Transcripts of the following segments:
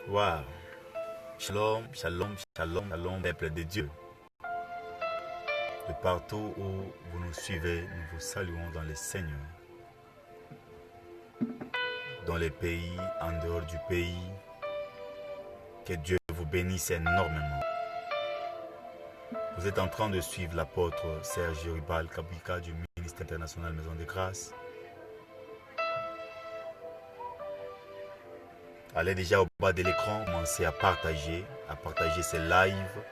Waouh. Shalom, shalom, shalom, shalom, peuple de Dieu. De partout où vous nous suivez, nous vous saluons dans le Seigneur. Dans les pays, en dehors du pays, que Dieu vous bénisse énormément. Vous êtes en train de suivre l'apôtre Serge Ribal Kabika du ministère international Maison de Grâce. Allez déjà au bas de l'écran, commencez à partager ces lives.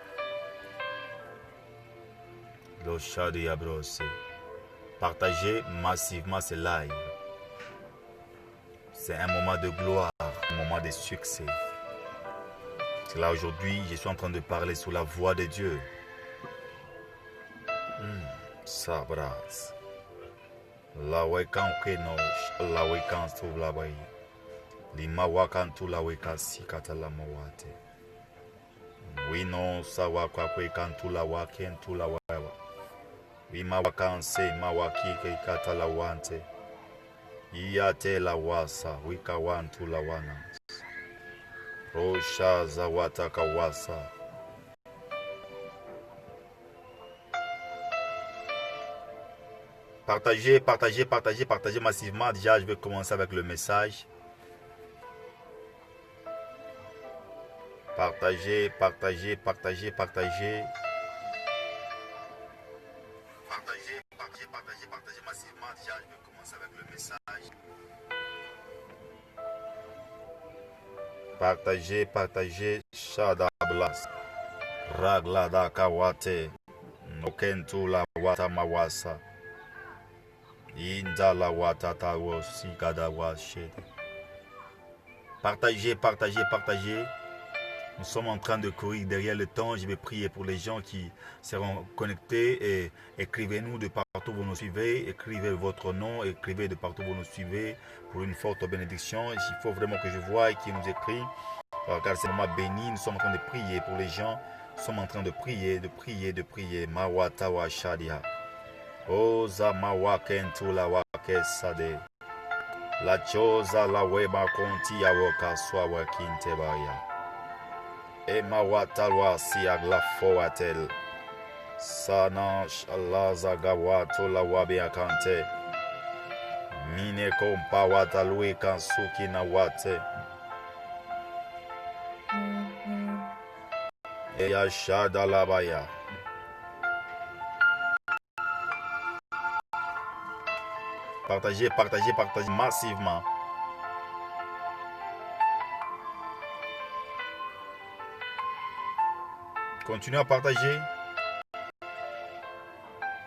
Le chat de Yabros. Partagez massivement ces lives. C'est un moment de gloire, un moment de succès. C'est là aujourd'hui, je suis en train de parler sur la voix de Dieu. Sabras. La wekan kenosh, la wekan sur la baye. Lima wakan tu la weka sikata la mawate. Wino sawa kwa kwekan tu la waken tu la wawa. Wima wakan se mawaki ke kata la wante. Iyate la wasa, wika wan tu la wana. Rosha za wataka wasa. Partagez, partagez, partagez, partagez massivement. Déjà, je vais commencer avec le message. Partagez, partagez, partagez, partagez. Partagez, partagez, partagez, partagez massivement. Déjà, je vais commencer avec le message. Partagez, partagez. Shadablas. Raglada kawate. Nokentu la wata mawasa. Indala wata tawo sikada washed. Partagez, partagez, partagez. Nous sommes en train de courir derrière le temps. Je vais prier pour les gens qui seront connectés. Et écrivez-nous de partout où vous nous suivez. Écrivez votre nom. Écrivez de partout où vous nous suivez pour une forte bénédiction. Il faut vraiment que je voie qui nous écrit. Car c'est un moment béni. Nous sommes en train de prier pour les gens. Nous sommes en train de prier, de prier, de prier. Mawata wa shadia. Oza mawakentu la wakesade. La choza la weba konti ya wakaswa wakintebaya. Ema watalwa si agla fowatel. Sanash Allah zagawato la wabi akante. Mine kompa watalwe kansuki na wate. Eya shada labaya. Partagez, partagez, partagez massivement. Continuez à partager.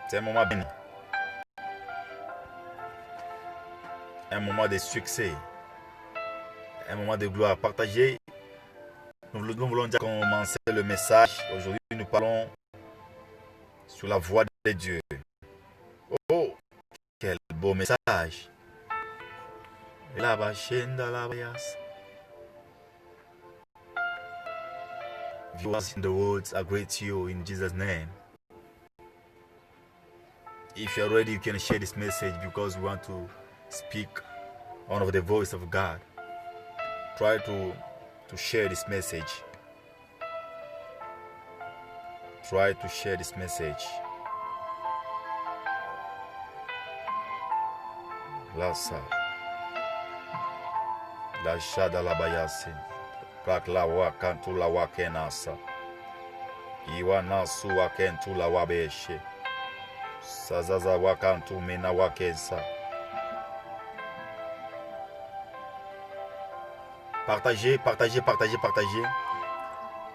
C'est un moment béni. Un moment de succès. Un moment de gloire. Partagez. Nous voulons déjà commencer le message. Aujourd'hui, nous parlons sur la voix de Dieu. Oh, quel beau message. Viewers in the world, I greet you in Jesus' name. If you're ready, you can share this message because we want to speak one of the voice of God. Try to share this message. Try to share this message. Lasa. La shada la bayasi. Prakla wakantu la wakenasa. Iwa nasu wakentu la wabeshe. Sazaza wakantu mena wakensa. Partagez, partagez, partagez, partagez.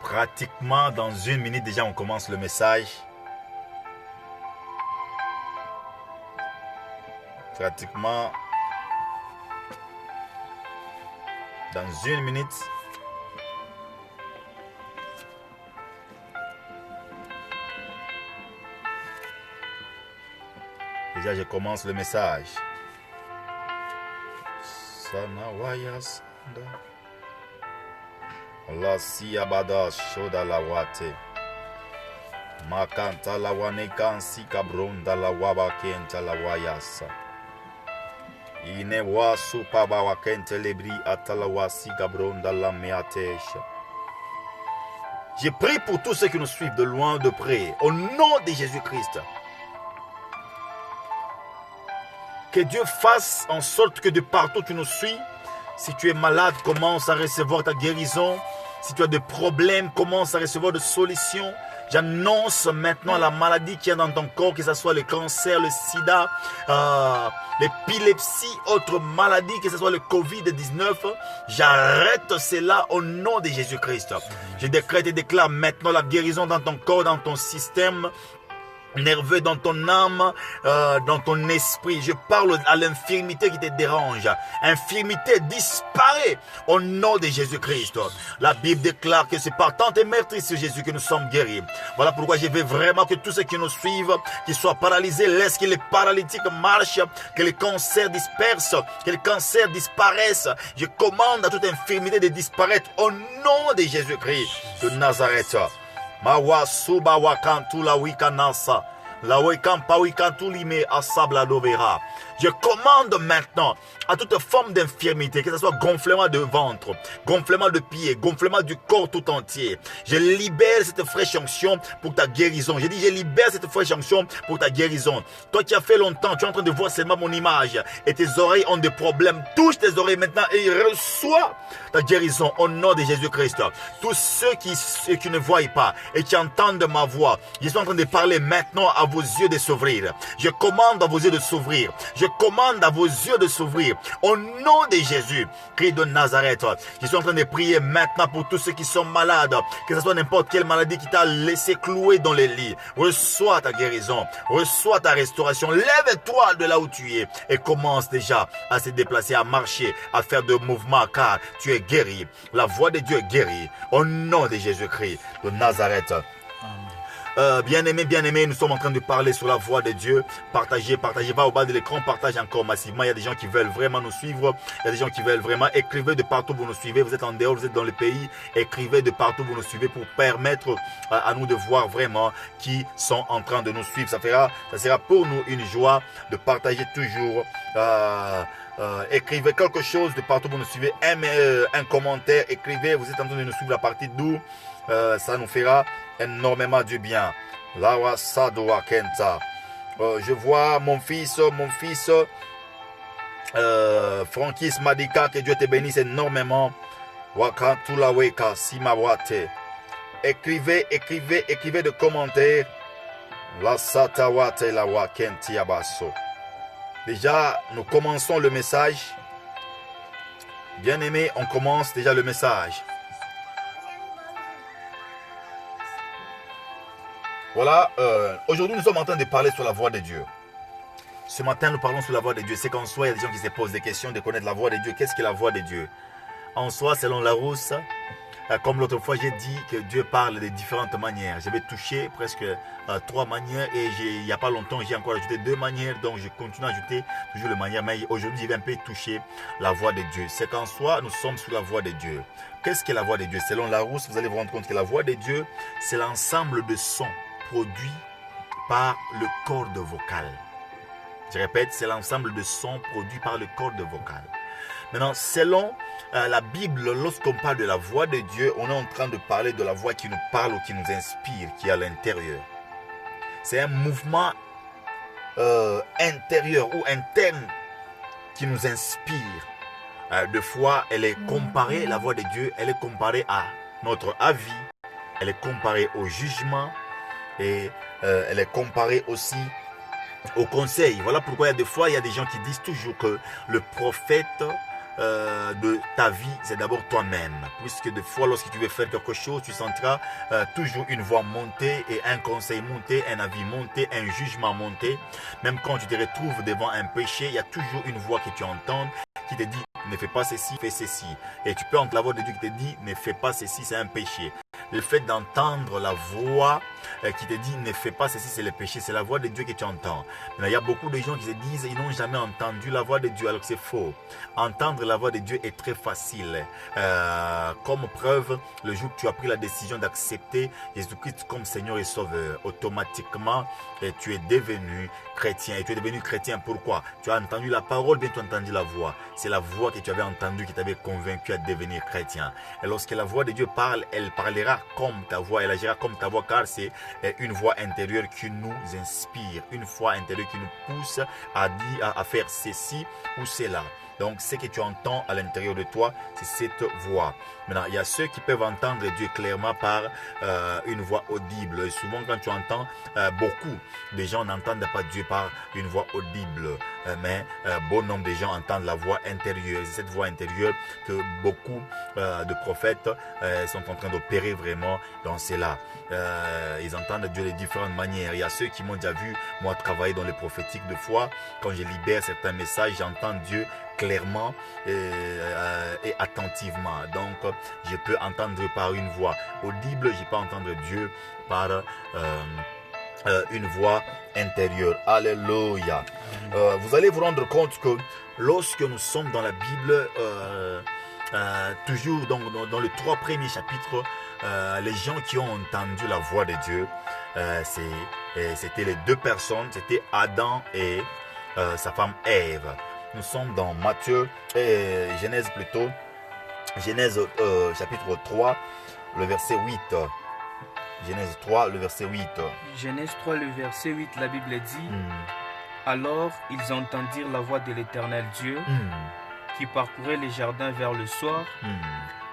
Pratiquement dans 1 minute déjà on commence le message. Pratiquement dans 1 minute. Déjà, je commence le message. Sanawaya Sanda. La siabada shoda la wate. Makanta la wanekan si kabronda la wabakenta la wayasa. Inewa supaba wakente lebri atalawasi gabron dalameatesh. Je prie pour tous ceux qui nous suivent de loin, de près, au nom de Jésus-Christ. Que Dieu fasse en sorte que de partout tu nous suis, si tu es malade, commence à recevoir ta guérison. Si tu as des problèmes, commence à recevoir des solutions. J'annonce maintenant la maladie qui est dans ton corps, que ce soit le cancer, le sida, l'épilepsie, autre maladie, que ce soit le Covid-19. J'arrête cela au nom de Jésus-Christ. Je décrète et déclare maintenant la guérison dans ton corps, dans ton système nerveux, dans ton âme, dans ton esprit. Je parle à l'infirmité qui te dérange. Infirmité disparaît au nom de Jésus-Christ. La Bible déclare que c'est par tant de meurtriers sur Jésus que nous sommes guéris. Voilà pourquoi je veux vraiment que tous ceux qui nous suivent, qui soient paralysés, laisse que les paralytiques marchent, que les cancers dispersent, que les cancers disparaissent. Je commande à toute infirmité de disparaître au nom de Jésus-Christ de Nazareth. Mawa suba wakantu la wikanasa. La wikampa wikantu lime asabla dovera. Je commande maintenant à toute forme d'infirmité, que ce soit gonflement de ventre, gonflement de pied, gonflement du corps tout entier. Je libère cette fraîche onction pour ta guérison. Je dis, je libère cette fraîche onction pour ta guérison. Toi qui as fait longtemps, tu es en train de voir seulement mon image et tes oreilles ont des problèmes. Touche tes oreilles maintenant et reçois ta guérison au nom de Jésus-Christ. Tous ceux qui ne voient pas et qui entendent ma voix, je suis en train de parler maintenant à vos yeux de s'ouvrir. Je commande à vos yeux de s'ouvrir. Je commande à vos yeux de s'ouvrir. Au nom de Jésus, Christ de Nazareth, je suis en train de prier maintenant pour tous ceux qui sont malades, que ce soit n'importe quelle maladie qui t'a laissé clouer dans les lits. Reçois ta guérison, reçois ta restauration. Lève-toi de là où tu es et commence déjà à se déplacer, à marcher, à faire de mouvements, car tu es guéri. La voix de Dieu est guérie. Au nom de Jésus-Christ de Nazareth. Bien-aimés, nous sommes en train de parler sur la voix de Dieu. Partagez, va au bas de l'écran, partage encore massivement. Il y a des gens qui veulent vraiment nous suivre. Il y a des gens qui veulent vraiment. Écrivez de partout où vous nous suivez. Vous êtes en dehors, vous êtes dans le pays. Écrivez de partout où vous nous suivez pour permettre à nous de voir vraiment qui sont en train de nous suivre. Ça sera pour nous une joie de partager toujours. Écrivez quelque chose de partout où vous nous suivez. Un commentaire, écrivez. Vous êtes en train de nous suivre à partir d'où. Ça nous fera énormément du bien. Lawa Sadoa Kenta. Je vois mon fils Frankis Madika, que Dieu te bénisse énormément. Wakantula Weka Simawate. Écrivez de commentaires. La Satawate la Wakenti Abaso. Déjà, nous commençons le message. Bien aimé, on commence déjà le message. Voilà, aujourd'hui nous sommes en train de parler sur la voix de Dieu. Ce matin nous parlons sur la voix de Dieu. C'est qu'en soi, il y a des gens qui se posent des questions de connaître la voix de Dieu. Qu'est-ce que la voix de Dieu? En soi, selon Larousse, comme l'autre fois j'ai dit que Dieu parle de différentes manières. Je vais toucher presque 3 manières et il n'y a pas longtemps j'ai encore ajouté 2 manières. Donc je continue à ajouter toujours les manières. Mais aujourd'hui je vais un peu toucher la voix de Dieu. C'est qu'en soi nous sommes sous la voix de Dieu. Qu'est-ce que la voix de Dieu? Selon Larousse, vous allez vous rendre compte que la voix de Dieu, c'est l'ensemble de sons produit par le corde vocal. Je répète, c'est l'ensemble de sons produits par le corde vocal. Maintenant, selon la Bible, lorsqu'on parle de la voix de Dieu, on est en train de parler de la voix qui nous parle ou qui nous inspire, qui est à l'intérieur. C'est un mouvement intérieur ou interne qui nous inspire. Des fois, elle est comparée, la voix de Dieu, elle est comparée à notre avis, elle est comparée au jugement, et elle est comparée aussi au conseil. Voilà pourquoi des fois il y a des gens qui disent toujours que le prophète de ta vie c'est d'abord toi-même, puisque des fois lorsque tu veux faire quelque chose tu sentiras toujours une voix monter et un conseil monter, un avis monter, un jugement monter. Même quand tu te retrouves devant un péché, il y a toujours une voix que tu entends qui te dit ne fais pas ceci, fais ceci. Et tu peux entendre la voix de Dieu qui te dit ne fais pas ceci, c'est un péché. le fait d'entendre la voix qui te dit ne fais pas ceci, c'est le péché, c'est la voix de Dieu que tu entends. Maintenant, il y a beaucoup de gens qui se disent ils n'ont jamais entendu la voix de Dieu, alors que c'est faux. Entendre la voix de Dieu est très facile. Comme preuve, le jour que tu as pris la décision d'accepter Jésus-Christ comme Seigneur et Sauveur, automatiquement tu es devenu chrétien. Et tu es devenu chrétien pourquoi? Tu as entendu la parole, bien tu as entendu la voix. C'est la voix que tu avais entendue qui t'avait convaincu à devenir chrétien. Et lorsque la voix de Dieu parle, elle parlera comme ta voix, elle agira comme ta voix, car c'est une voix intérieure qui nous inspire, une voix intérieure qui nous pousse à dire, à faire ceci ou cela. Donc, ce que tu entends à l'intérieur de toi, c'est cette voix. Maintenant, il y a ceux qui peuvent entendre Dieu clairement par une voix audible. Et souvent, quand tu entends, beaucoup de gens n'entendent pas Dieu par une voix audible. Mais bon nombre de gens entendent la voix intérieure. C'est cette voix intérieure que beaucoup de prophètes sont en train d'opérer vraiment dans cela. Ils entendent Dieu de différentes manières. Il y a ceux qui m'ont déjà vu, moi, travailler dans les prophétiques de foi. Quand je libère certains messages, j'entends Dieu clairement et attentivement. Donc, je peux entendre par une voix audible, je peux entendre Dieu par une voix intérieure. Alléluia. Vous allez vous rendre compte que lorsque nous sommes dans la Bible, toujours dans les 3 premiers chapitres, les gens qui ont entendu la voix de Dieu, c'était les 2 personnes, c'était Adam et sa femme Ève. Nous sommes dans Matthieu, Genèse plutôt, Genèse chapitre 3, le verset 8. Genèse 3, le verset 8. Genèse 3, le verset 8, la Bible dit Alors ils entendirent la voix de l'Éternel Dieu qui parcourait les jardins vers le soir.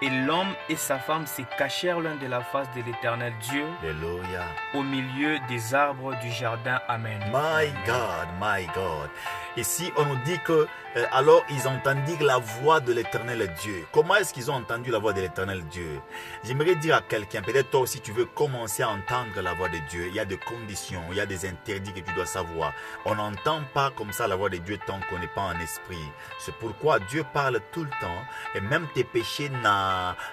Et l'homme et sa femme se cachèrent l'un de la face de l'Éternel Dieu. Alléluia. Au milieu des arbres du jardin. Amen. My God, my God. Ici, on nous dit que alors ils entendirent la voix de l'Éternel Dieu. Comment est-ce qu'ils ont entendu la voix de l'Éternel Dieu? J'aimerais dire à quelqu'un, peut-être toi aussi tu veux commencer à entendre la voix de Dieu. Il y a des conditions, il y a des interdits que tu dois savoir. On n'entend pas comme ça la voix de Dieu tant qu'on n'est pas en esprit. C'est pourquoi Dieu parle tout le temps et même tes péchés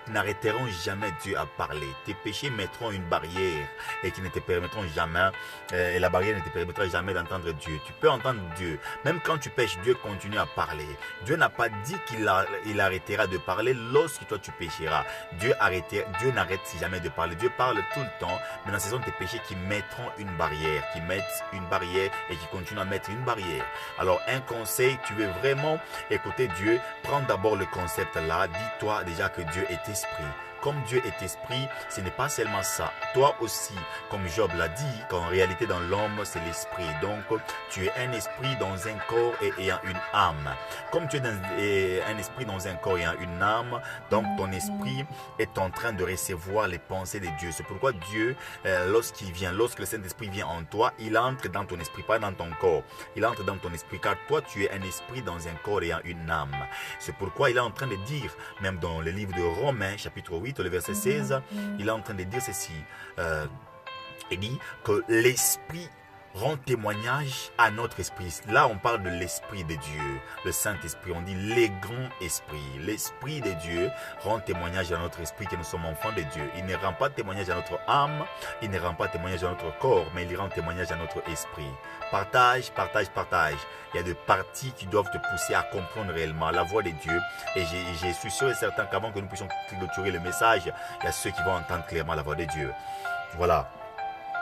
n'arrêteront jamais Dieu à parler. Tes péchés mettront une barrière et qui ne te permettront jamais, et la barrière ne te permettra jamais d'entendre Dieu. Tu peux entendre Dieu. Même quand tu pêches, Dieu continue à parler. Dieu n'a pas dit qu'il arrêtera de parler lorsque toi tu pécheras. Dieu n'arrête jamais de parler. Dieu parle tout le temps. Mais ce sont tes péchés qui mettront une barrière, et qui continuent à mettre une barrière. Alors un conseil, tu veux vraiment écouter Dieu, prends d'abord le concept là. Dis-toi déjà que Dieu est esprit. Comme Dieu est esprit, ce n'est pas seulement ça. Toi aussi, comme Job l'a dit, qu'en réalité dans l'homme, c'est l'esprit. Donc, tu es un esprit dans un corps et ayant une âme. Comme tu es un esprit dans un corps et ayant une âme, donc ton esprit est en train de recevoir les pensées de Dieu. C'est pourquoi Dieu, lorsque le Saint-Esprit vient en toi, il entre dans ton esprit, pas dans ton corps. Il entre dans ton esprit, car toi, tu es un esprit dans un corps et ayant une âme. C'est pourquoi il est en train de dire, même dans le livre de Romains, chapitre 8, le verset 16, il est en train de dire ceci. Il dit que l'esprit rend témoignage à notre esprit. Là, on parle de l'esprit de Dieu, le Saint-Esprit. On dit les grands esprits. L'esprit de Dieu rend témoignage à notre esprit que nous sommes enfants de Dieu. Il ne rend pas témoignage à notre âme, il ne rend pas témoignage à notre corps, mais il rend témoignage à notre esprit. Partage, partage, partage. Il y a des parties qui doivent te pousser à comprendre réellement la voix de Dieu. Et je suis sûr et certain qu'avant que nous puissions clôturer le message, il y a ceux qui vont entendre clairement la voix de Dieu. Voilà.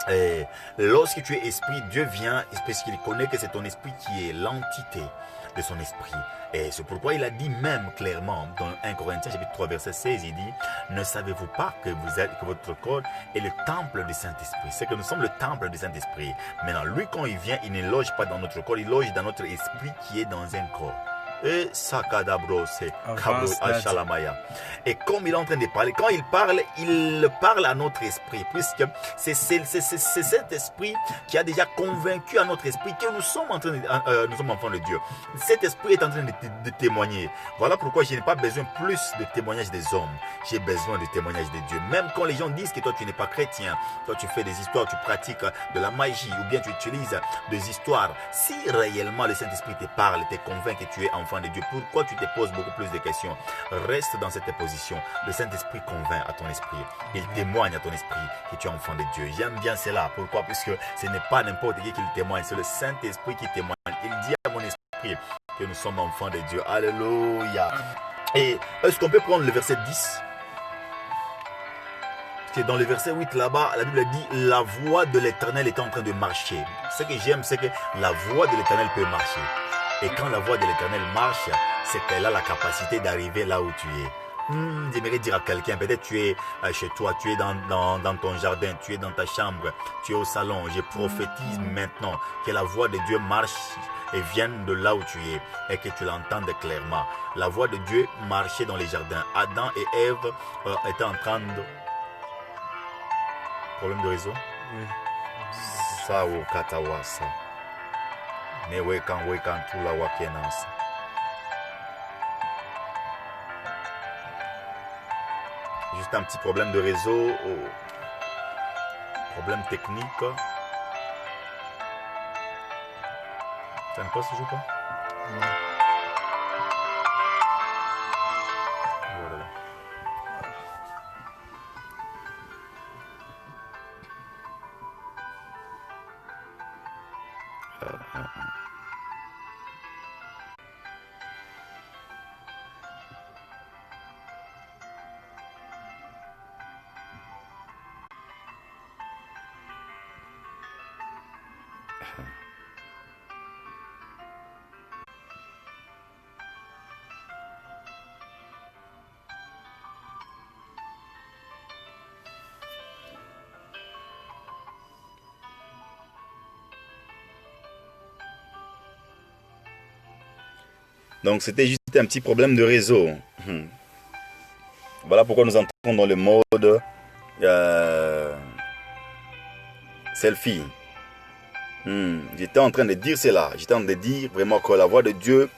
Et lorsque tu es esprit, Dieu vient parce qu'il connaît que c'est ton esprit qui est l'entité de son esprit. Et c'est pourquoi il a dit même clairement dans 1 Corinthiens chapitre 3 verset 16, il dit « Ne savez-vous pas que votre corps est le temple du Saint-Esprit ?» C'est que nous sommes le temple du Saint-Esprit. Maintenant, lui quand il vient, il ne loge pas dans notre corps, il loge dans notre esprit qui est dans un corps. Et Sakadabro, c'est Kabro Ashalamaya. Et comme il est en train de parler, quand il parle à notre esprit, puisque c'est cet esprit qui a déjà convaincu à notre esprit que nous sommes enfants de Dieu. Cet esprit est en train de témoigner. Voilà pourquoi je n'ai pas besoin plus de témoignages des hommes. J'ai besoin de témoignages de Dieu. Même quand les gens disent que toi tu n'es pas chrétien, toi tu fais des histoires, tu pratiques de la magie, ou bien tu utilises des histoires. Si réellement le Saint-Esprit te parle, te convainc que tu es enfant enfant de Dieu. Pourquoi tu te poses beaucoup plus de questions? Reste dans cette position. Le Saint-Esprit convainc à ton esprit. Il témoigne à ton esprit que tu es enfant de Dieu. J'aime bien cela. Pourquoi? Puisque ce n'est pas n'importe qui le témoigne. C'est le Saint-Esprit qui témoigne. Il dit à mon esprit que nous sommes enfants de Dieu. Alléluia. Et est-ce qu'on peut prendre le verset 10? Parce que dans le verset 8 là-bas, la Bible dit la voix de l'Éternel est en train de marcher. Ce que j'aime, c'est que la voix de l'Éternel peut marcher. Et quand la voix de l'Éternel marche, c'est qu'elle a la capacité d'arriver là où tu es. J'aimerais dire à quelqu'un, peut-être tu es chez toi, tu es dans ton jardin, tu es dans ta chambre, tu es au salon. Je prophétise maintenant que la voix de Dieu marche et vienne de là où tu es et que tu l'entendes clairement. La voix de Dieu marchait dans les jardins. Adam et Ève étaient en train de... Problème de réseau? Oui. Ça ou katawasa. Ne wekan tout la wakenance. Juste un petit problème de réseau, problème technique. Ça ne passe toujours pas? Non. Voilà. Donc c'était juste un petit problème de réseau. Voilà pourquoi nous entrons dans le mode selfie. J'étais en train de dire cela. J'étais en train de dire vraiment que la voix de Dieu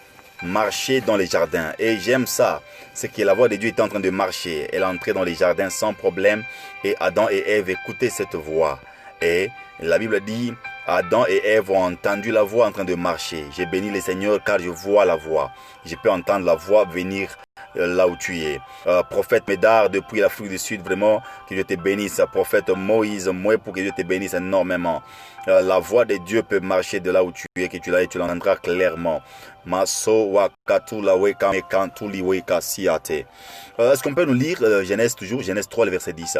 marchait dans les jardins. Et j'aime ça. C'est que la voix de Dieu était en train de marcher. Elle entrait dans les jardins sans problème. Et Adam et Ève écoutaient cette voix. Et la Bible dit, Adam et Ève ont entendu la voix en train de marcher. J'ai béni le Seigneur car je vois la voix. Je peux entendre la voix venir là où tu es. Prophète Médard depuis l'Afrique du Sud, vraiment, que Dieu te bénisse. Prophète Moïse, moi pour que Dieu te bénisse énormément. La voix de Dieu peut marcher de là où tu es, que tu l'as et tu l'entendras clairement. Est-ce qu'on peut nous lire Genèse toujours, Genèse 3, le verset 10?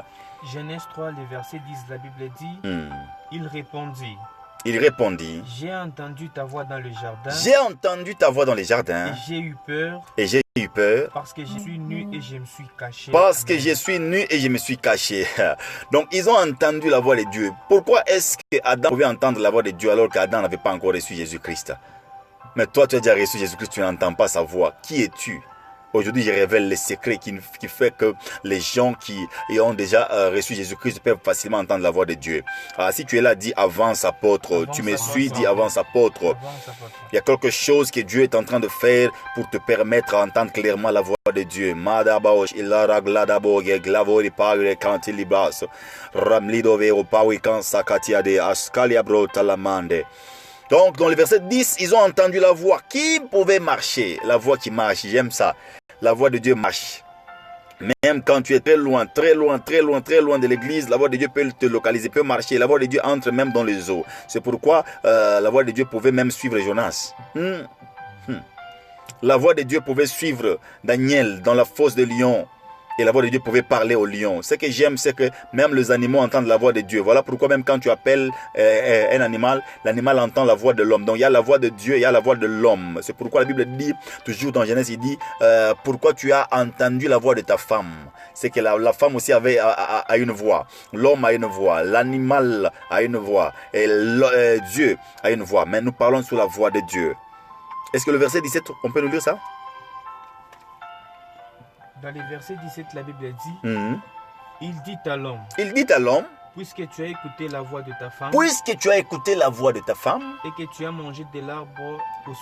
Genèse 3, le verset 10, la Bible dit, il répondit, j'ai entendu ta voix dans le jardin. J'ai entendu ta voix dans les jardins. Et j'ai eu peur. Et j'ai eu peur. Parce que je suis nu et je me suis caché. Parce que je suis nu et je me suis caché. Donc ils ont entendu la voix de Dieu. Pourquoi est-ce que Adam pouvait entendre la voix de Dieu alors qu'Adam n'avait pas encore reçu Jésus-Christ? Mais toi, tu as déjà reçu Jésus-Christ, tu n'entends pas sa voix. Qui es-tu? Aujourd'hui, je révèle les secrets qui fait que les gens qui ont déjà reçu Jésus-Christ peuvent facilement entendre la voix de Dieu. Si tu es là, dis avance apôtre. Avance, tu me avance, suis, dis avance apôtre. Il y a quelque chose que Dieu est en train de faire pour te permettre d'entendre clairement la voix de Dieu. Donc, dans le verset 10, ils ont entendu la voix. Qui pouvait marcher? La voix qui marche, j'aime ça. La voix de Dieu marche. Même quand tu es très loin de l'église, la voix de Dieu peut te localiser, peut marcher. La voix de Dieu entre même dans les eaux. C'est pourquoi la voix de Dieu pouvait même suivre Jonas. La voix de Dieu pouvait suivre Daniel dans la fosse de lion. Et la voix de Dieu pouvait parler au lion. Ce que j'aime, c'est que même les animaux entendent la voix de Dieu. Voilà pourquoi même quand tu appelles un animal, l'animal entend la voix de l'homme. Donc il y a la voix de Dieu, il y a la voix de l'homme. C'est pourquoi la Bible dit, toujours dans Genèse, il dit, pourquoi tu as entendu la voix de ta femme. C'est que la femme aussi a une voix. L'homme a une voix. L'animal a une voix. Et Dieu a une voix. Mais nous parlons sous la voix de Dieu. Est-ce que le verset 17, on peut nous lire ça? Dans le verset 17, la Bible dit, il dit à l'homme, puisque tu as écouté la voix de ta femme, et que tu as mangé de l'arbre au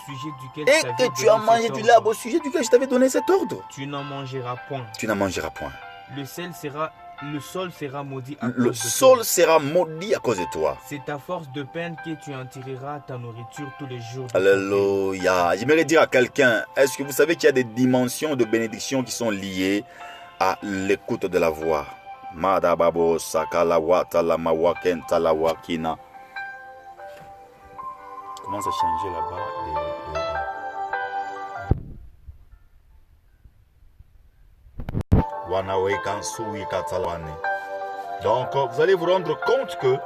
sujet duquel je t'avais donné cet ordre, tu n'en mangeras point. Tu n'en mangeras point. Le sel sera Le sol sera maudit à Le cause de sol toi. sera maudit à cause de toi. C'est à force de peine que tu en tireras ta nourriture tous les jours de ta vie. Alléluia. J'aimerais dire à quelqu'un, est-ce que vous savez qu'il y a des dimensions de bénédiction qui sont liées à l'écoute de la voix? Madababo sakalawa talamawa kentalawa kina. Commence à changer là-bas. Donc, vous allez vous rendre compte que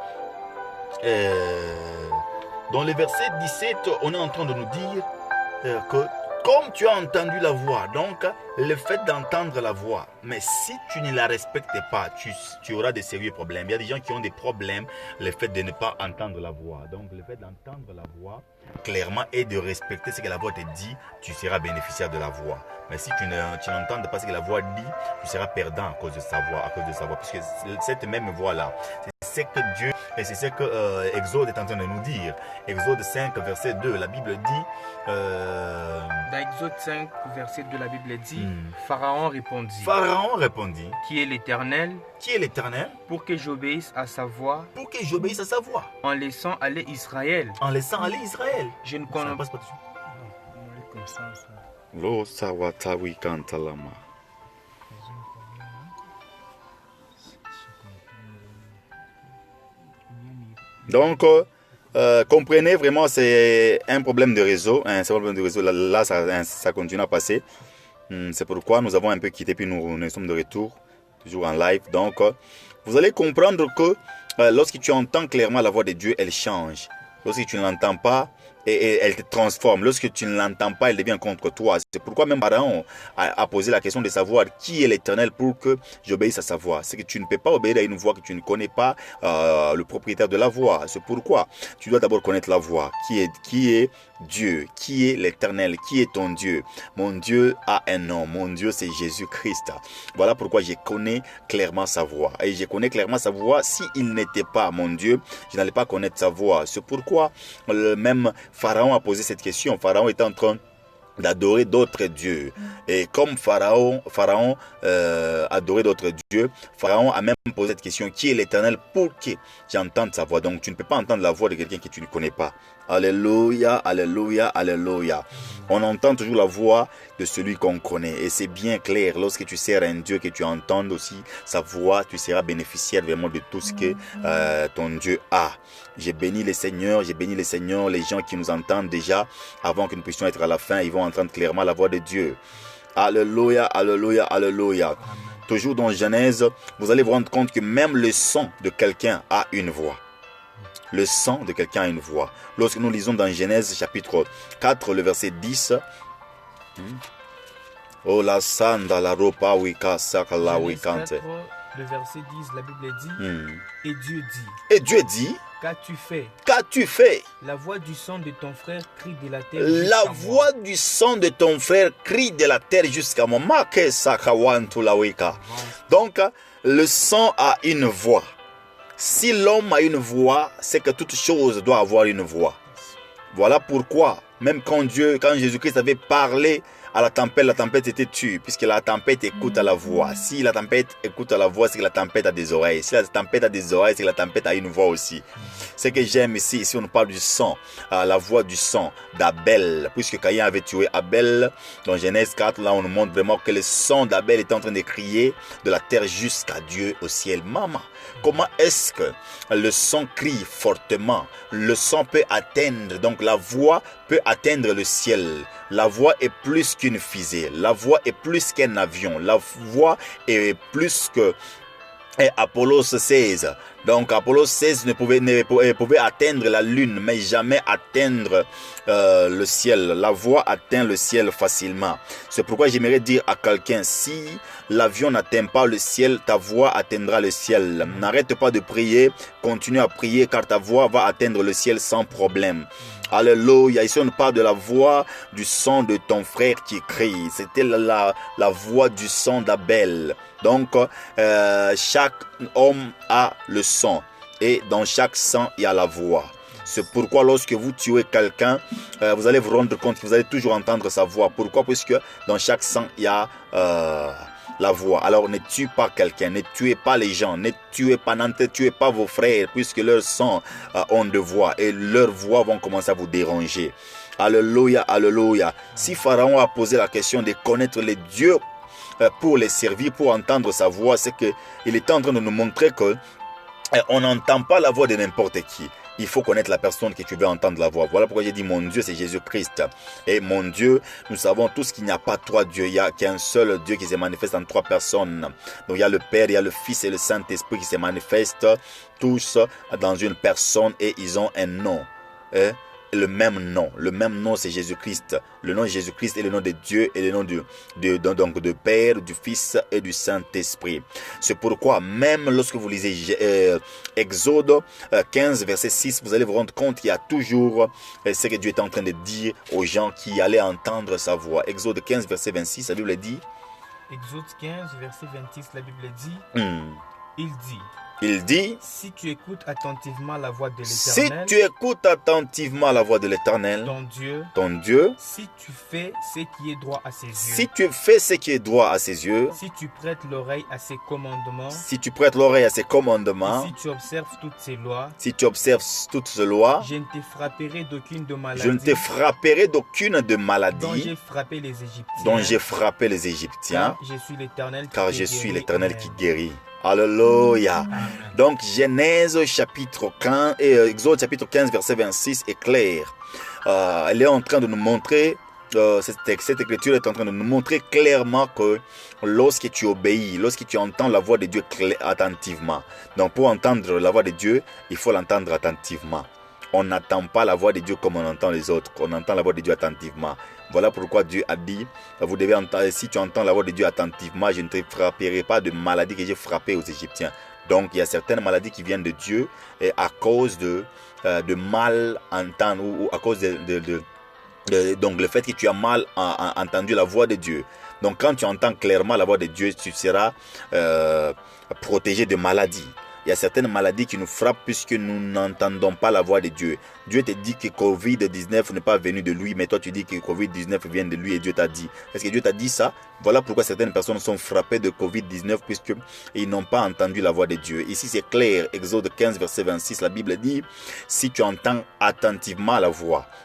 dans le verset 17, on est en train de nous dire que comme tu as entendu la voix, donc le fait d'entendre la voix, mais si tu ne la respectes pas, tu auras de sérieux problèmes. Il y a des gens qui ont des problèmes, le fait de ne pas entendre la voix. Donc le fait d'entendre la voix, clairement, et de respecter ce que la voix te dit, tu seras bénéficiaire de la voix. Mais si tu n'entends pas ce que la voix dit, tu seras perdant à cause de sa voix, parce que cette même voix-là, c'est ce que Dieu, et c'est ce que Exode est en train de nous dire. Exode 5, verset 2, la Bible dit... Dans Exode 5, verset 2, la Bible dit, Pharaon répondit. Pharaon répondit. Qui est l'Éternel? Qui est l'Éternel? Pour que j'obéisse à sa voix. Pour que j'obéisse à sa voix. En laissant aller Israël. En laissant aller Israël. Je ne connais pas. Lo sawatawi kantalama. Donc, comprenez vraiment, c'est un problème de réseau. C'est un problème de réseau. Là, ça continue à passer. C'est pourquoi nous avons un peu quitté, puis nous sommes de retour, toujours en live. Donc, vous allez comprendre que lorsque tu entends clairement la voix de Dieu, elle change. Lorsque tu ne l'entends pas, et elle te transforme. Lorsque tu ne l'entends pas, elle devient contre toi. C'est pourquoi même Pharaon a posé la question de savoir qui est l'Éternel pour que j'obéisse à sa voix. C'est que tu ne peux pas obéir à une voix que tu ne connais pas le propriétaire de la voix. C'est pourquoi tu dois d'abord connaître la voix. Qui est Dieu? Qui est l'Éternel? Qui est ton Dieu? Mon Dieu a un nom. Mon Dieu, c'est Jésus-Christ. Voilà pourquoi je connais clairement sa voix. Et je connais clairement sa voix. S'il n'était pas mon Dieu, je n'allais pas connaître sa voix. C'est pourquoi même Pharaon a posé cette question. Pharaon est en train d'adorer d'autres dieux. Et comme Pharaon adorait d'autres dieux, Pharaon a même posé cette question, qui est l'Éternel pour que j'entende sa voix? Donc tu ne peux pas entendre la voix de quelqu'un que tu ne connais pas. Alléluia, alléluia, alléluia. On entend toujours la voix de celui qu'on connaît. Et c'est bien clair, lorsque tu sers un Dieu, que tu entends aussi sa voix, tu seras bénéficiaire vraiment de tout ce que ton Dieu a. J'ai béni les seigneurs, les gens qui nous entendent déjà, avant que nous puissions être à la fin, ils vont entendre clairement la voix de Dieu. Alléluia, alléluia, alléluia. Amen. Toujours dans Genèse, vous allez vous rendre compte que même le son de quelqu'un a une voix. Le son de quelqu'un a une voix. Lorsque nous lisons dans Genèse chapitre 4, le verset 10, Oh la sanda la ropa wika sakala wikante. Le verset 10, la Bible dit, et Dieu dit. Et Dieu dit, qu'as-tu fait? Qu'as-tu fait? La voix du sang de ton frère crie de la terre. La voix du sang de ton frère crie de la terre jusqu'à moi. Donc, le sang a une voix. Si l'homme a une voix, c'est que toute chose doit avoir une voix. Voilà pourquoi, même quand Jésus-Christ avait parlé à la tempête était tue, puisque la tempête écoute à la voix. Si la tempête écoute à la voix, c'est que la tempête a des oreilles. Si la tempête a des oreilles, c'est que la tempête a une voix aussi. Ce que j'aime ici on nous parle du sang, la voix du sang d'Abel, puisque Caïn avait tué Abel, dans Genèse 4, là on nous montre vraiment que le sang d'Abel est en train de crier de la terre jusqu'à Dieu au ciel. Maman, comment est-ce que le sang crie fortement? Le sang peut atteindre, donc la voix peut atteindre le ciel. La voix est plus qu'une fusée. La voix est plus qu'un avion. La voix est plus que Apollo 16. Donc Apollo 16 pouvait atteindre la lune, mais jamais atteindre le ciel. La voix atteint le ciel facilement. C'est pourquoi j'aimerais dire à quelqu'un, si l'avion n'atteint pas le ciel, ta voix atteindra le ciel. N'arrête pas de prier, continue à prier, car ta voix va atteindre le ciel sans problème. Alléluia. Ici on parle de la voix du sang de ton frère qui crie. C'était la voix du sang d'Abel. Donc chaque homme a le sang, et dans chaque sang il y a la voix. C'est pourquoi lorsque vous tuez quelqu'un, vous allez vous rendre compte que vous allez toujours entendre sa voix. Pourquoi? Puisque dans chaque sang il y a la voix. Alors ne tue pas quelqu'un, ne tuez pas les gens, ne tuez pas vos frères, puisque leur sang ont de voix et leurs voix vont commencer à vous déranger. Alléluia, alléluia. Si Pharaon a posé la question de connaître les dieux pour les servir, pour entendre sa voix, c'est qu'il est en train de nous montrer que on n'entend pas la voix de n'importe qui. Il faut connaître la personne que tu veux entendre la voix. Voilà pourquoi j'ai dit mon Dieu, c'est Jésus-Christ. Et mon Dieu, nous savons tous qu'il n'y a pas trois dieux. Il y a qu'un seul Dieu qui se manifeste en trois personnes. Donc il y a le Père, il y a le Fils et le Saint-Esprit qui se manifestent tous dans une personne et ils ont un nom. Le même nom c'est Jésus-Christ. Le nom de Jésus-Christ est le nom de Dieu et le nom donc de Père, du Fils et du Saint-Esprit. C'est pourquoi même lorsque vous lisez Exode 15 verset 6, vous allez vous rendre compte qu'il y a toujours ce que Dieu est en train de dire aux gens qui allaient entendre sa voix. Exode 15 verset 26, la Bible dit. Exode 15 verset 26, la Bible dit. Il dit, si tu écoutes attentivement la voix de l'Éternel, si tu écoutes attentivement la voix de l'Éternel, ton Dieu, si tu fais ce qui est droit à ses yeux, si tu fais ce qui est droit à ses yeux, si tu prêtes l'oreille à ses commandements, si tu prêtes l'oreille à ses commandements, si tu observes toutes ses lois, si tu observes toutes ces lois, je ne te frapperai d'aucune de maladie, je ne te frapperai d'aucune de maladie dont j'ai frappé les Égyptiens, car je suis l'Éternel qui guérit. Alléluia. Donc Genèse chapitre 15 et Exode chapitre 15 verset 26 est clair. Elle est en train de nous montrer, cette écriture est en train de nous montrer clairement que lorsque tu obéis, lorsque tu entends la voix de Dieu attentivement. Donc pour entendre la voix de Dieu, il faut l'entendre attentivement. On n'entend pas la voix de Dieu comme on entend les autres. On entend la voix de Dieu attentivement. Voilà pourquoi Dieu a dit, vous devez entendre, si tu entends la voix de Dieu attentivement, je ne te frapperai pas de maladie que j'ai frappée aux Égyptiens. Donc il y a certaines maladies qui viennent de Dieu et à cause de mal entendre ou à cause donc le fait que tu as mal entendu la voix de Dieu. Donc quand tu entends clairement la voix de Dieu, tu seras protégé de maladies. Il y a certaines maladies qui nous frappent puisque nous n'entendons pas la voix de Dieu. Dieu te dit que Covid-19 n'est pas venu de lui, mais toi tu dis que Covid-19 vient de lui et Dieu t'a dit. Est-ce que Dieu t'a dit ça? Voilà pourquoi certaines personnes sont frappées de Covid-19 puisqu'ils n'ont pas entendu la voix de Dieu. Ici c'est clair, Exode 15 verset 26, la Bible dit, si tu entends attentivement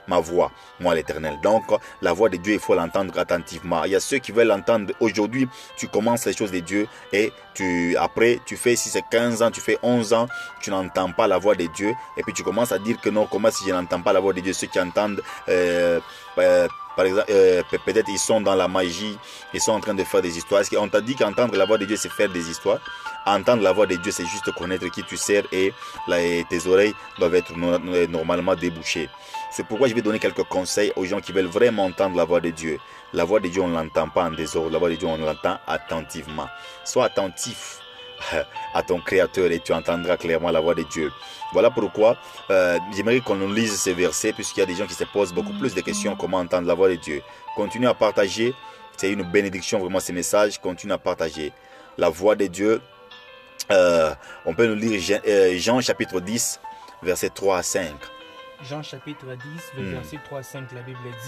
ma voix, moi l'Éternel. Donc la voix de Dieu, il faut l'entendre attentivement. Il y a ceux qui veulent l'entendre aujourd'hui, tu commences les choses de Dieu et après tu fais, si c'est 15 ans, tu fais 11 ans, tu n'entends pas la voix de Dieu et puis tu commences à dire que non, comment si je n'entends pas la voix de Dieu? Ceux qui entendent par exemple, peut-être ils sont dans la magie, ils sont en train de faire des histoires. Est-ce qu'on t'a dit qu'entendre la voix de Dieu c'est faire des histoires? Entendre la voix de Dieu c'est juste connaître qui tu sers et tes oreilles doivent être normalement débouchées. C'est pourquoi je vais donner quelques conseils aux gens qui veulent vraiment entendre la voix de Dieu. La voix de Dieu on ne l'entend pas en désordre, la voix de Dieu on l'entend attentivement. Sois attentif à ton Créateur et tu entendras clairement la voix de Dieu. Voilà pourquoi j'aimerais qu'on nous lise ces versets puisqu'il y a des gens qui se posent beaucoup plus de questions comment entendre la voix de Dieu. Continue à partager, c'est une bénédiction vraiment ces messages, continue à partager. La voix de Dieu, on peut nous lire Jean chapitre 10 verset 3 à 5. Jean chapitre 10, le verset 3 à 5,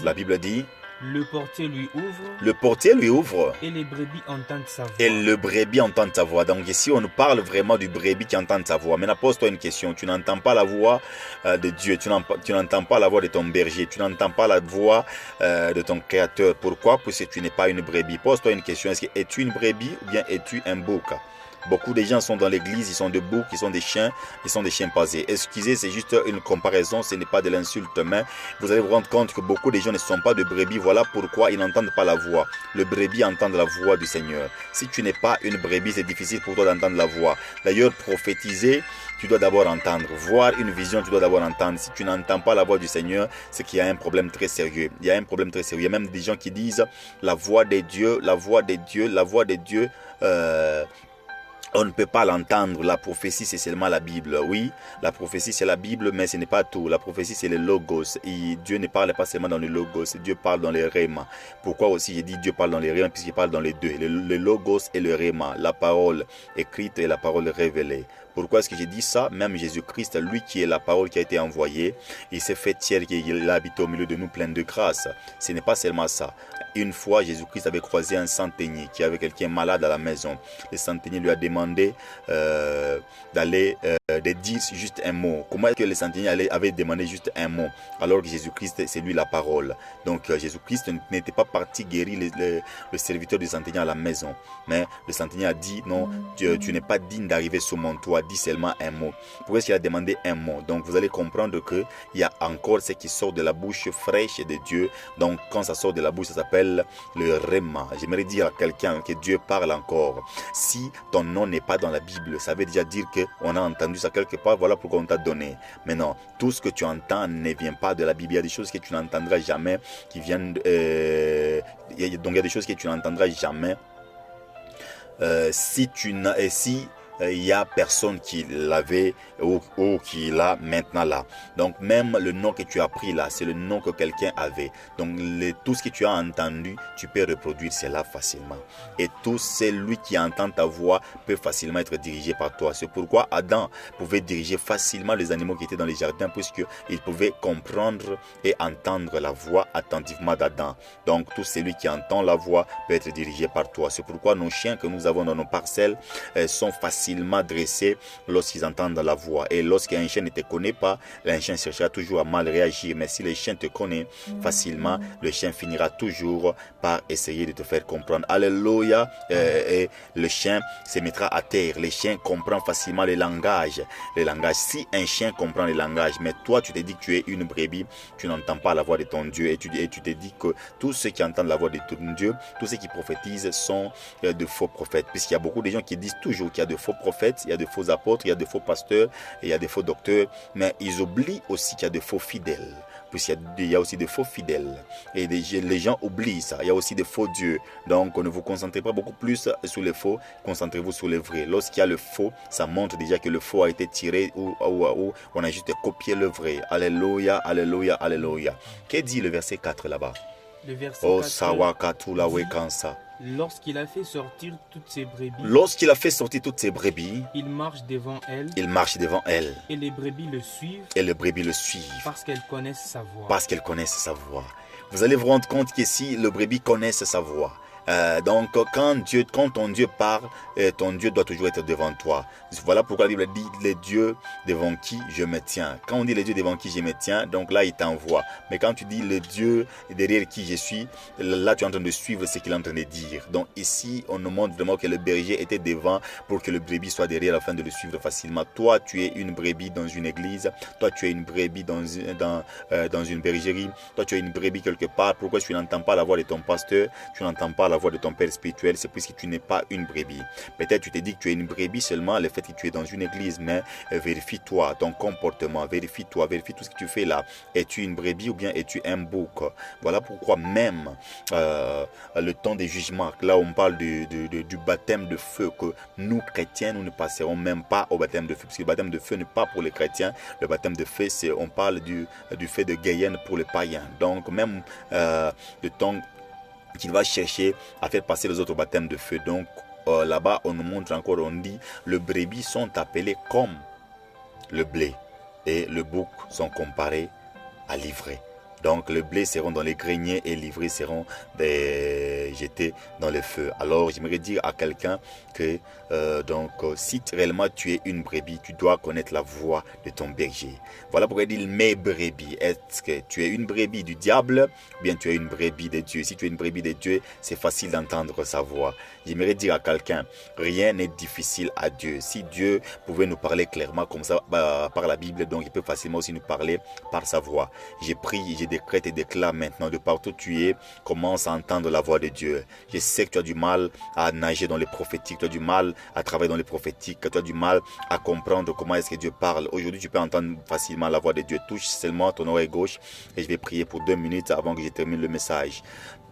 la Bible dit, le portier lui ouvre. Le portier lui ouvre. Et les brebis entendent sa voix. Et le brebis entend sa voix. Donc ici, on nous parle vraiment du brebis qui entend sa voix. Maintenant, pose-toi une question. Tu n'entends pas la voix de Dieu. Tu n'entends pas la voix de ton berger. Tu n'entends pas la voix de ton Créateur. Pourquoi? Parce que tu n'es pas une brebis. Pose-toi une question. Es-tu une brebis ou bien es-tu un bouc? Beaucoup de gens sont dans l'église, ils sont des boucs, ils sont des chiens, ils sont des chimpanzés. Excusez, c'est juste une comparaison, ce n'est pas de l'insulte, mais vous allez vous rendre compte que beaucoup de gens ne sont pas de brebis. Voilà pourquoi ils n'entendent pas la voix. Le brebis entend la voix du Seigneur. Si tu n'es pas une brebis, c'est difficile pour toi d'entendre la voix. D'ailleurs, prophétiser, tu dois d'abord entendre. Voir une vision, tu dois d'abord entendre. Si tu n'entends pas la voix du Seigneur, c'est qu'il y a un problème très sérieux. Il y a un problème très sérieux. Il y a même des gens qui disent la voix de Dieu, la voix de Dieu, la voix de Dieu. On ne peut pas l'entendre. La prophétie, c'est seulement la Bible. Oui, la prophétie, c'est la Bible, mais ce n'est pas tout. La prophétie, c'est le logos. Et Dieu ne parle pas seulement dans le logos, Dieu parle dans les réma. Pourquoi aussi j'ai dit Dieu parle dans les réma? Puisqu'il parle dans les deux. Le logos et le réma, la parole écrite et la parole révélée. Pourquoi est-ce que j'ai dit ça? Même Jésus-Christ, lui qui est la parole qui a été envoyée, il s'est fait tiers, il a habité au milieu de nous plein de grâce. Ce n'est pas seulement ça. Une fois, Jésus-Christ avait croisé un centenier qui avait quelqu'un malade à la maison. Le centenier lui a demandé de dire juste un mot. Comment est-ce que le centenier avait demandé juste un mot alors que Jésus-Christ, c'est lui la parole? Donc Jésus-Christ n'était pas parti guérir le serviteur du centenier à la maison. Mais le centenier a dit non, tu n'es pas digne d'arriver sur mon toit, dis seulement un mot. Pourquoi est-ce qu'il a demandé un mot? Donc vous allez comprendre qu'il y a encore ce qui sort de la bouche fraîche de Dieu. Donc quand ça sort de la bouche, ça s'appelle le réma. J'aimerais dire à quelqu'un que Dieu parle encore. Si ton nom n'est pas dans la Bible, ça veut déjà dire qu'on a entendu ça quelque part, voilà pourquoi on t'a donné. Mais non, tout ce que tu entends ne vient pas de la Bible. Il y a des choses que tu n'entendras jamais qui viennent... donc il y a des choses que tu n'entendras jamais si il y a personne qui l'avait ou qui l'a maintenant là. Donc même le nom que tu as pris là, c'est le nom que quelqu'un avait. Donc tout ce que tu as entendu, tu peux reproduire cela facilement. Et tout celui qui entend ta voix peut facilement être dirigé par toi. C'est pourquoi Adam pouvait diriger facilement les animaux qui étaient dans les jardins, puisqu'il pouvait comprendre et entendre la voix attentivement d'Adam. Donc tout celui qui entend la voix peut être dirigé par toi. C'est pourquoi nos chiens que nous avons dans nos parcelles sont facilement dressés lorsqu'ils entendent la voix. Et lorsqu'un chien ne te connaît pas, un chien cherchera toujours à mal réagir. Mais si le chien te connaît facilement, le chien finira toujours par essayer de te faire comprendre. Alléluia. Et le chien se mettra à terre. Le chien comprend facilement le langage. Si un chien comprend le langage, mais toi tu te dis que tu es une brebis, tu n'entends pas la voix de ton Dieu, et tu te dis que tous ceux qui entendent la voix de ton Dieu, tous ceux qui prophétisent sont de faux prophètes. Puisqu'il y a beaucoup de gens qui disent toujours qu'il y a de faux prophètes, il y a de faux apôtres, il y a de faux pasteurs, et il y a de faux docteurs, mais ils oublient aussi qu'il y a de faux fidèles. Puisqu'il y a aussi de faux fidèles. Et les gens oublient ça. Il y a aussi de faux dieux. Donc ne vous concentrez pas beaucoup plus sur les faux, concentrez-vous sur les vrais. Lorsqu'il y a le faux, ça montre déjà que le faux a été tiré ou on a juste copié le vrai. Alléluia, alléluia, alléluia. Que dit le verset 4 là-bas? Le verset 4 dit, lorsqu'il a fait sortir toutes ses brebis, il marche devant elles. Et les brebis le suivent. Parce qu'elles connaissent sa voix. Vous allez vous rendre compte qu'ici, le brebis connaissent sa voix. Donc quand ton Dieu parle, ton Dieu doit toujours être devant toi. Voilà pourquoi la Bible dit les dieux devant qui je me tiens. Quand on dit les dieux devant qui je me tiens, donc là il t'envoie. Mais quand tu dis le Dieu derrière qui je suis, là tu es en train de suivre ce qu'il est en train de dire. Donc ici on nous montre vraiment que le berger était devant pour que le brebis soit derrière afin de le suivre facilement. Toi tu es une brebis dans une église, toi tu es une brebis dans une bergerie, toi tu es une brebis quelque part. Pourquoi tu n'entends pas la voix de ton pasteur, tu n'entends pas la voix de ton père spirituel? C'est puisque tu n'es pas une brebis. Peut-être tu te dis que tu es une brebis seulement le fait que tu es dans une église, mais vérifie-toi ton comportement, vérifie tout ce que tu fais là. Es-tu une brebis ou bien es-tu un bouc? Voilà pourquoi même le temps des jugements, là on parle du baptême de feu, que nous chrétiens nous ne passerons même pas au baptême de feu, parce que le baptême de feu n'est pas pour les chrétiens. Le baptême de feu, on parle du feu de Guyenne pour les païens. Donc même le temps qu'il va chercher à faire passer les autres baptêmes de feu. Donc là-bas, on nous montre encore, on dit, les brebis sont appelés comme le blé et le bouc sont comparés à l'ivraie. Donc le blé seront dans les greniers et l'ivraie seront jetés dans le feu. Alors j'aimerais dire à quelqu'un que si réellement tu es une brebis, tu dois connaître la voix de ton berger. Voilà pourquoi il dit mes brebis. Est-ce que tu es une brebis du diable ou bien tu es une brebis de Dieu? Si tu es une brebis de Dieu, c'est facile d'entendre sa voix. J'aimerais dire à quelqu'un, rien n'est difficile à Dieu. Si Dieu pouvait nous parler clairement comme ça par la Bible, donc il peut facilement aussi nous parler par sa voix. J'ai pris, j'ai décrète et déclare maintenant de partout où tu es, commence à entendre la voix de Dieu. Je sais que tu as du mal à nager dans les prophétiques, tu as du mal à travailler dans les prophétiques, que tu as du mal à comprendre comment est-ce que Dieu parle. Aujourd'hui, tu peux entendre facilement la voix de Dieu. Touche seulement ton oreille gauche et je vais prier pour 2 minutes avant que je termine le message.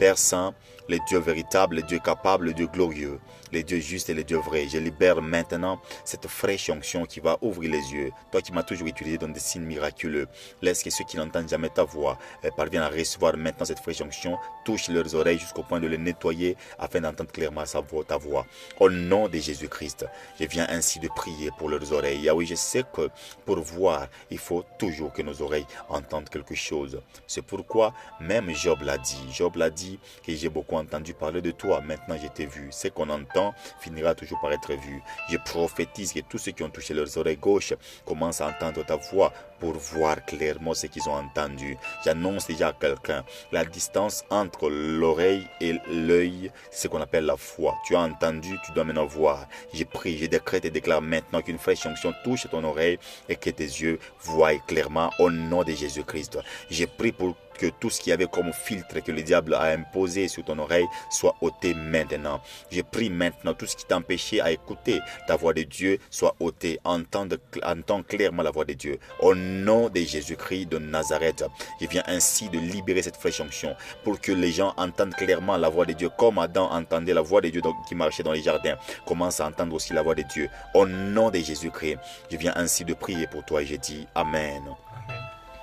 Père Saint, les dieux véritables, les dieux capables, les dieux glorieux, les dieux justes et les dieux vrais. Je libère maintenant cette fraîche onction qui va ouvrir les yeux. Toi qui m'as toujours utilisé dans des signes miraculeux. Laisse que ceux qui n'entendent jamais ta voix parviennent à recevoir maintenant cette fraîche onction. Touche leurs oreilles jusqu'au point de les nettoyer afin d'entendre clairement ta voix. Au nom de Jésus-Christ, je viens ainsi de prier pour leurs oreilles. Ah oui, je sais que pour voir, il faut toujours que nos oreilles entendent quelque chose. C'est pourquoi même Job l'a dit. Job l'a dit que j'ai beaucoup entendu parler de toi. Maintenant, je t'ai vu. Ce qu'on entend finira toujours par être vu. Je prophétise que tous ceux qui ont touché leurs oreilles gauches commencent à entendre ta voix pour voir clairement ce qu'ils ont entendu. J'annonce déjà à quelqu'un la distance entre l'oreille et l'œil, c'est ce qu'on appelle la foi. Tu as entendu, tu dois maintenant voir. Je prie, je décrète et déclare maintenant qu'une fraîche onction touche ton oreille et que tes yeux voient clairement au nom de Jésus-Christ. Je prie pour que tout ce qui avait comme filtre que le diable a imposé sur ton oreille soit ôté maintenant. Je prie maintenant, tout ce qui t'empêchait à écouter ta voix de Dieu soit ôté. Entends clairement la voix de Dieu. Au nom de Jésus-Christ de Nazareth, je viens ainsi de libérer cette fraîche onction pour que les gens entendent clairement la voix de Dieu, comme Adam entendait la voix de Dieu qui marchait dans les jardins. Commence à entendre aussi la voix de Dieu. Au nom de Jésus-Christ, je viens ainsi de prier pour toi et je dis Amen.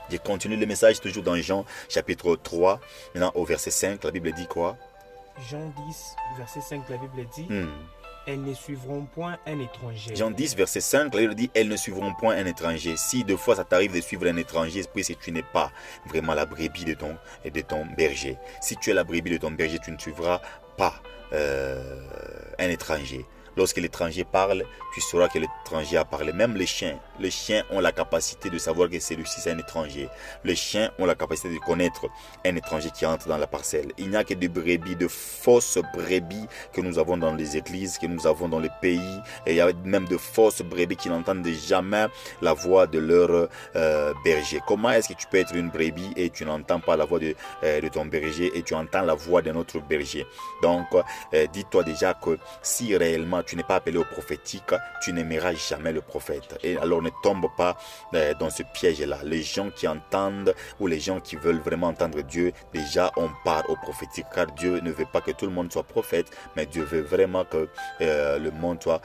Je continue le message toujours dans Jean chapitre 3, maintenant au verset 5, la Bible dit quoi? Jean 10, verset 5, la Bible dit Elles ne suivront point un étranger. Jean 10, verset 5, la Bible dit Elles ne suivront point un étranger. Si deux fois ça t'arrive de suivre un étranger, puis si tu n'es pas vraiment la brebis de ton berger. Si tu es la brebis de ton berger, tu ne suivras pas un étranger. Lorsque l'étranger parle, tu sauras que l'étranger a parlé. Même les chiens ont la capacité de savoir que celui-ci c'est un étranger. Les chiens ont la capacité de connaître un étranger qui entre dans la parcelle. Il n'y a que des brebis, de fausses brebis que nous avons dans les églises, que nous avons dans les pays. Et il y a même de fausses brebis qui n'entendent jamais la voix de leur berger. Comment est-ce que tu peux être une brebis et tu n'entends pas la voix de ton berger et tu entends la voix d'un autre berger? Donc, dis-toi déjà que si réellement tu n'es pas appelé au prophétique, tu n'aimeras jamais le prophète. Et alors ne tombe pas dans ce piège-là. Les gens qui entendent ou les gens qui veulent vraiment entendre Dieu, déjà on part au prophétique. Car Dieu ne veut pas que tout le monde soit prophète, mais Dieu veut vraiment que le monde soit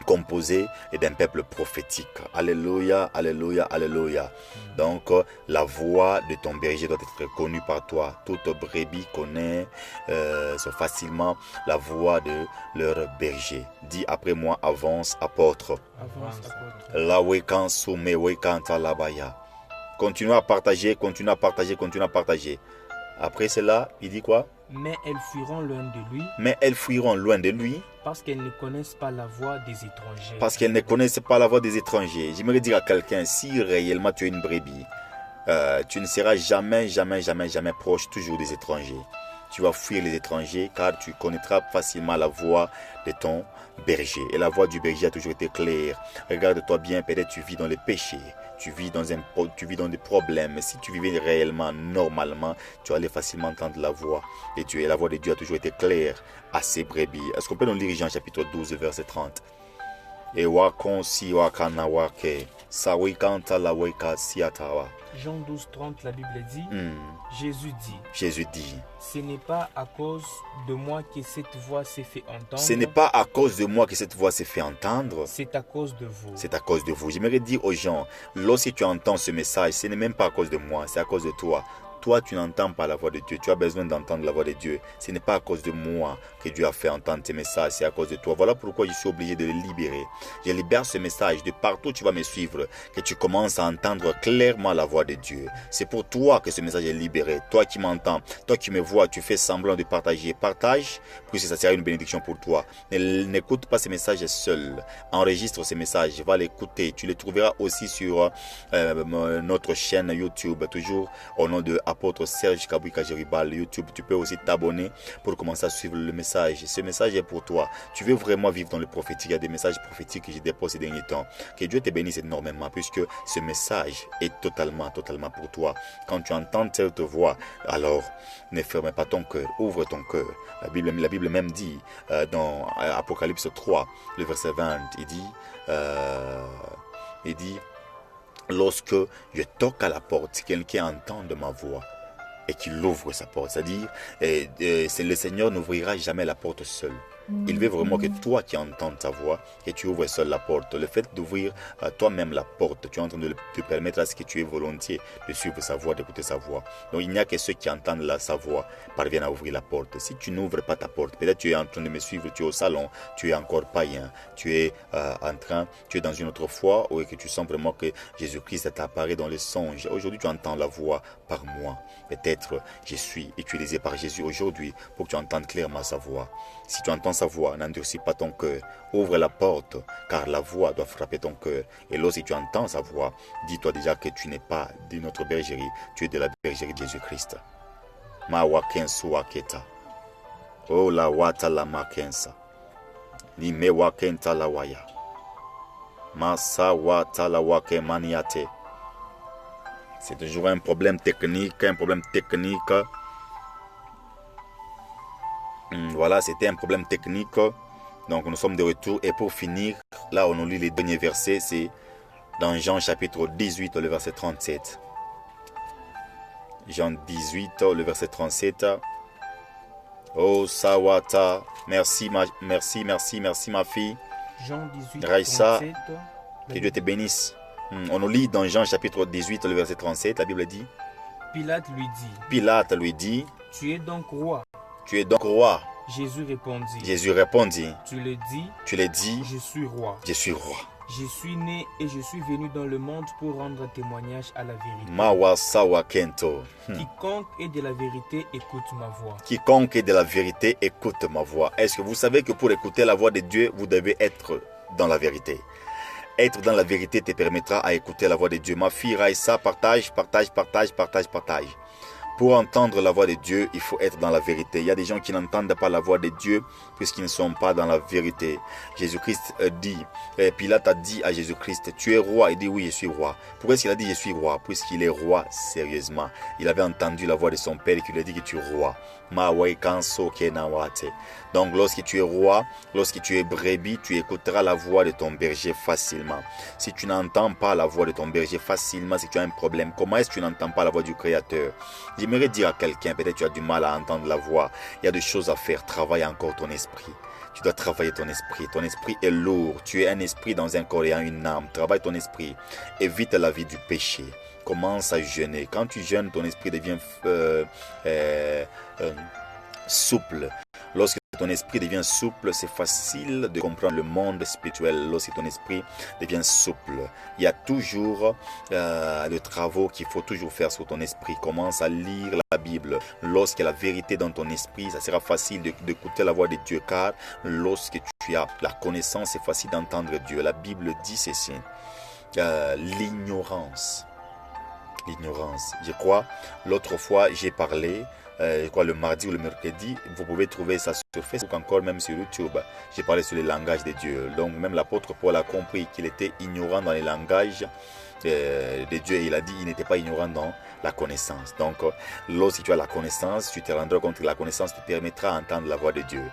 composé d'un peuple prophétique. Alléluia, alléluia, alléluia. Donc, la voix de ton berger doit être connue par toi. Toute brebis connaît facilement la voix de leur berger. Dis après moi, avance, apôtre. Avance, apôtre. La wekan sume wekan talabaya. Continue à partager, continue à partager, continue à partager. Après cela, il dit quoi? Mais elles fuiront loin de lui. Mais elles fuiront loin de lui. Parce qu'elles ne connaissent pas la voix des étrangers. Parce qu'elles ne connaissent pas la voix des étrangers. J'aimerais dire à quelqu'un, si réellement tu es une brebis, tu ne seras jamais proche toujours des étrangers. Tu vas fuir les étrangers car tu connaîtras facilement la voix de ton berger. Et la voix du berger a toujours été claire. Regarde-toi bien, peut-être tu vis dans les péchés. Tu vis dans des problèmes. Mais si tu vivais réellement, normalement, tu allais facilement entendre la voix de Dieu. Et la voix de Dieu a toujours été claire à ses brebis. Est-ce qu'on peut nous lire Jean chapitre 12, verset 30? Et wakon si wakana wake, sawikanta la weka siatawa. Jean 12, 30, la Bible dit Jésus dit ce n'est pas à cause de moi que cette voix s'est fait entendre. Ce n'est pas à cause de moi que cette voix s'est fait entendre. C'est à cause de vous. C'est à cause de vous. J'aimerais dire aux gens, lorsque tu entends ce message, ce n'est même pas à cause de moi, c'est à cause de toi. Toi, tu n'entends pas la voix de Dieu. Tu as besoin d'entendre la voix de Dieu. Ce n'est pas à cause de moi que Dieu a fait entendre tes messages. C'est à cause de toi. Voilà pourquoi je suis obligé de le libérer. Je libère ce message de partout où tu vas me suivre. Que tu commences à entendre clairement la voix de Dieu. C'est pour toi que ce message est libéré. Toi qui m'entends, toi qui me vois, tu fais semblant de partager. Partage, puisque ça sera une bénédiction pour toi. N'écoute pas ces messages seul. Enregistre ces messages. Va l'écouter. Tu les trouveras aussi sur notre chaîne YouTube. Toujours au nom de Apôtre Serge Kabouika Jeribal YouTube. Tu peux aussi t'abonner pour commencer à suivre le message. Ce message est pour toi. Tu veux vraiment vivre dans le prophétique. Il y a des messages prophétiques que je dépose ces derniers temps. Que Dieu te bénisse énormément puisque ce message est totalement pour toi. Quand tu entends cette voix, alors ne ferme pas ton cœur. Ouvre ton cœur. La Bible même dit dans Apocalypse 3, le verset 20, il dit lorsque je toque à la porte, si quelqu'un entend de ma voix et qu'il ouvre sa porte. C'est-à-dire, le Seigneur n'ouvrira jamais la porte seul. Il veut vraiment que toi qui entends sa voix, que tu ouvres seul la porte. Le fait d'ouvrir toi-même la porte, tu es en train de te permettre à ce que tu aies volontiers de suivre sa voix, d'écouter sa voix. Donc il n'y a que ceux qui entendent sa voix parviennent à ouvrir la porte. Si tu n'ouvres pas ta porte, peut-être tu es en train de me suivre, tu es au salon, tu es encore païen, tu es tu es dans une autre foi, ou que tu sens vraiment que Jésus-Christ t'apparaît dans les songes. Aujourd'hui tu entends la voix par moi. Peut-être je suis utilisé par Jésus aujourd'hui pour que tu entendes clairement sa voix. Si tu entends sa voix, n'endurcis pas ton cœur. Ouvre la porte, car la voix doit frapper ton cœur. Et lorsque tu entends sa voix, dis-toi déjà que tu n'es pas de notre bergerie, tu es de la bergerie de Jésus-Christ. Ma wakensu waketa. Oh la wata la makensa. Ni me wakenta la waya. Masa wata la wake maniate. C'est toujours un problème technique, Voilà, c'était un problème technique. Donc nous sommes de retour. Et pour finir, là on nous lit les derniers versets. C'est dans Jean chapitre 18, le verset 37. Jean 18, le verset 37. Oh Sawata, merci ma fille. Jean 18, Raïssa, 37. que Dieu te bénisse. On nous lit dans Jean chapitre 18, le verset 37. La Bible dit. Pilate lui dit. Tu es donc roi. Tu es donc roi. Jésus répondit. Tu le dis. Je suis roi. Je suis né et je suis venu dans le monde pour rendre témoignage à la vérité. Mawa sawa kento. Quiconque est de la vérité écoute ma voix. Quiconque est de la vérité écoute ma voix. Est-ce que vous savez que pour écouter la voix de Dieu, vous devez être dans la vérité? Être dans la vérité te permettra à écouter la voix de Dieu. Ma fille Raïssa, partage. Pour entendre la voix de Dieu, il faut être dans la vérité. Il y a des gens qui n'entendent pas la voix de Dieu puisqu'ils ne sont pas dans la vérité. Jésus-Christ dit, Pilate a dit à Jésus-Christ, tu es roi. Il dit, oui, je suis roi. Pourquoi est-ce qu'il a dit, je suis roi? Puisqu'il est roi, sérieusement. Il avait entendu la voix de son père qui lui a dit que tu es roi. Donc lorsque tu es roi, lorsque tu es brebis, tu écouteras la voix de ton berger facilement. Si tu n'entends pas la voix de ton berger facilement, c'est que tu as un problème. Comment est-ce que tu n'entends pas la voix du Créateur? J'aimerais dire à quelqu'un, peut-être tu as du mal à entendre la voix. Il y a des choses à faire. Travaille encore ton esprit. Tu dois travailler ton esprit. Ton esprit est lourd. Tu es un esprit dans un corps et une âme. Travaille ton esprit. Évite la vie du péché. Commence à jeûner. Quand tu jeûnes, ton esprit devient souple. Lorsque ton esprit devient souple, c'est facile de comprendre le monde spirituel. Lorsque ton esprit devient souple, il y a toujours des travaux qu'il faut toujours faire sur ton esprit. Commence à lire la Bible. Lorsque la vérité dans ton esprit, ça sera facile d'écouter la voix de Dieu, car lorsque tu as la connaissance, c'est facile d'entendre Dieu. La Bible dit ceci, l'ignorance. Je crois, l'autre fois, j'ai parlé, le mardi ou le mercredi, vous pouvez trouver ça sur Facebook, encore même sur YouTube. J'ai parlé sur le langage de Dieu. Donc même l'apôtre Paul a compris qu'il était ignorant dans les langages de Dieu. Et il a dit qu'il n'était pas ignorant dans la connaissance. Donc lorsque tu as la connaissance, tu te rendras compte que la connaissance te permettra d'entendre la voix de Dieu.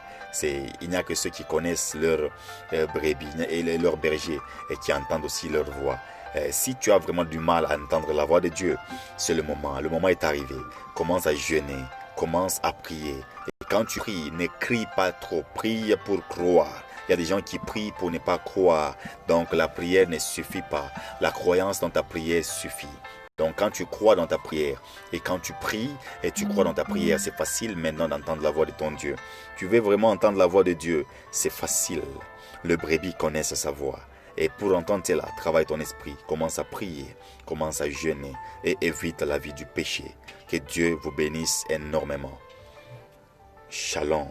Il n'y a que ceux qui connaissent leur brebis et leurs bergers et qui entendent aussi leur voix. Si tu as vraiment du mal à entendre la voix de Dieu, c'est le moment. Le moment est arrivé. Commence à jeûner, commence à prier. Et quand tu pries, ne crie pas trop. Prie pour croire. Il y a des gens qui prient pour ne pas croire. Donc la prière ne suffit pas. La croyance dans ta prière suffit. Donc quand tu crois dans ta prière et quand tu pries et tu crois dans ta prière, c'est facile maintenant d'entendre la voix de ton Dieu. Tu veux vraiment entendre la voix de Dieu, c'est facile. Le brebis connaît sa voix. Et pour entendre cela, travaille ton esprit, commence à prier, commence à jeûner et évite la vie du péché. Que Dieu vous bénisse énormément. Shalom.